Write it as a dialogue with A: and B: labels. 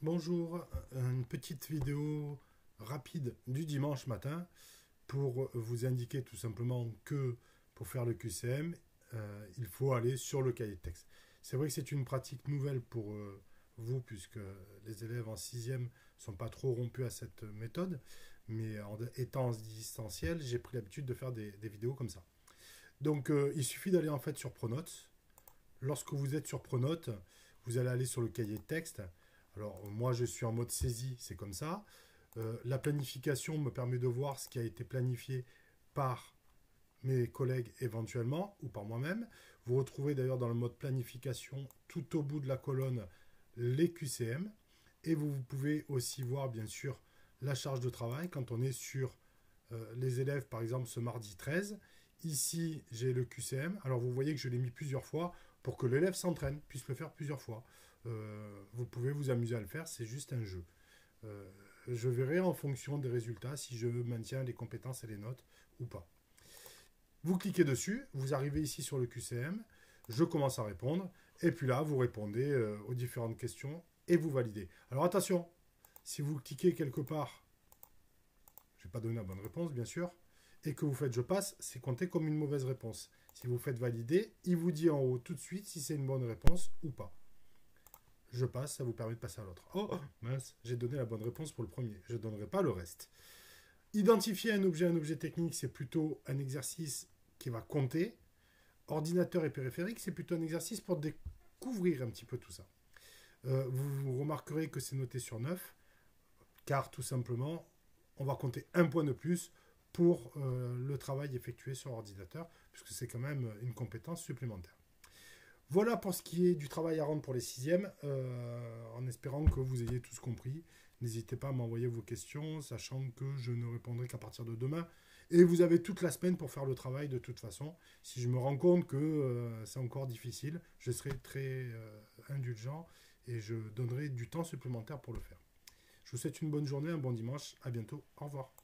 A: Bonjour, une petite vidéo rapide du dimanche matin pour vous indiquer tout simplement que pour faire le QCM, il faut aller sur le cahier de texte. C'est vrai que c'est une pratique nouvelle pour vous puisque les élèves en sixième ne sont pas trop rompus à cette méthode, mais en étant en distanciel, j'ai pris l'habitude de faire des vidéos comme ça. Donc il suffit d'aller en fait sur Pronote. Lorsque vous êtes sur Pronote, vous allez aller sur le cahier de texte. Alors moi je suis en mode saisie, c'est comme ça. La planification me permet de voir ce qui a été planifié par mes collègues éventuellement ou par moi-même. Vous retrouvez d'ailleurs dans le mode planification tout au bout de la colonne les QCM et vous pouvez aussi voir bien sûr la charge de travail quand on est sur les élèves par exemple ce mardi 13. Ici j'ai le QCM. Alors vous voyez que je l'ai mis plusieurs fois pour que l'élève s'entraîne, puisse le faire plusieurs fois. Vous pouvez vous amuser à le faire, c'est juste un jeu. Je verrai en fonction des résultats si je maintiens les compétences et les notes ou pas. Vous cliquez dessus, vous arrivez ici sur le QCM, je commence à répondre, et puis là, vous répondez aux différentes questions et vous validez. Alors attention, si vous cliquez quelque part, je ne vais pas donner la bonne réponse, bien sûr, et que vous faites je passe, c'est compté comme une mauvaise réponse. Si vous faites valider, il vous dit en haut tout de suite si c'est une bonne réponse ou pas. Je passe, ça vous permet de passer à l'autre. Oh, mince, j'ai donné la bonne réponse pour le premier. Je ne donnerai pas le reste. Identifier un objet technique, c'est plutôt un exercice qui va compter. Ordinateur et périphérique, c'est plutôt un exercice pour découvrir un petit peu tout ça. Vous remarquerez que c'est noté sur 9, car tout simplement, on va compter un point de plus pour le travail effectué sur ordinateur, puisque c'est quand même une compétence supplémentaire. Voilà pour ce qui est du travail à rendre pour les sixièmes, en espérant que vous ayez tous compris. N'hésitez pas à m'envoyer vos questions, sachant que je ne répondrai qu'à partir de demain. Et vous avez toute la semaine pour faire le travail de toute façon. Si je me rends compte que c'est encore difficile, je serai très indulgent et je donnerai du temps supplémentaire pour le faire. Je vous souhaite une bonne journée, un bon dimanche. À bientôt. Au revoir.